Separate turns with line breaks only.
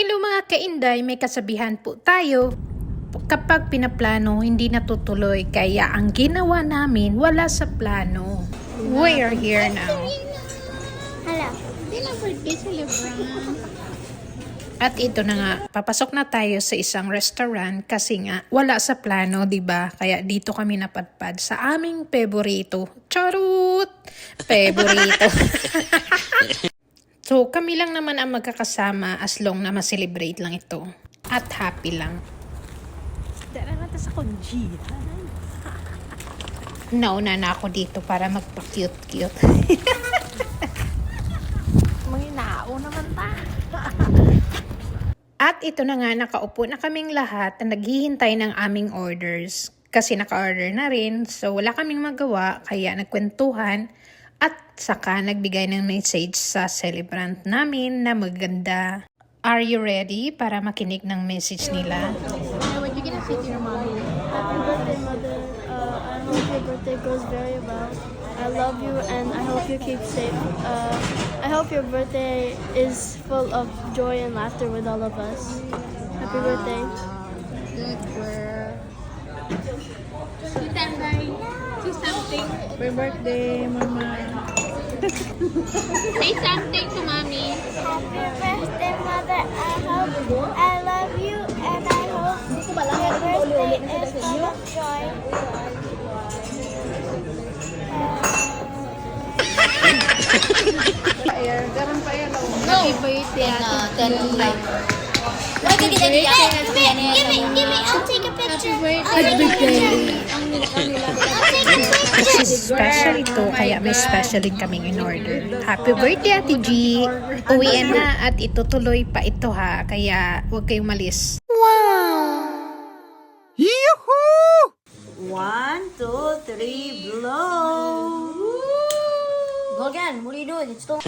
Hello mga kainday, may kasabihan po tayo. Kapag pinaplano, hindi natutuloy. Kaya ang ginawa namin, wala sa plano. We are here now.
Hello.
Hindi na birthday celebrant.
At ito na nga, papasok na tayo sa isang restaurant kasi nga wala sa plano, 'di ba? Kaya dito kami napadpad sa aming paborito. Charot! Paborito. So, kami lang naman ang magkakasama as long na ma-celebrate lang ito. At happy lang.
Dara na ta sa konjihan.
Nauna na ako dito para magpa-cute-cute.
Manginao naman ta.
At ito na nga, nakaupo na kaming lahat na naghihintay ng aming orders. Kasi naka-order na rin, so wala kaming magawa, kaya nagkwentuhan. At saka nagbigay ng message sa celebrant namin na maganda. Are you ready para makinig ng message nila?
What you gonna say to your mommy?
Happy birthday, Mother. I hope your birthday goes very well. I love you and I hope you keep safe. I hope your birthday is full of joy and laughter with all of us. Happy birthday.
Good girl. Say something.
Happy birthday, Mama.
Say something to mommy.
Happy birthday, Mother. I love you and I hope your birthday is full of joy.
Happy birthday,
Give me, I'll take a picture.
Kasi special ito, kaya may special din kaming in order. Happy birthday, Ate G! Uwian na at itutuloy pa ito ha, kaya huwag kayong malis.
1, 2, 3, blow!
Go again. What are you doing? It's still.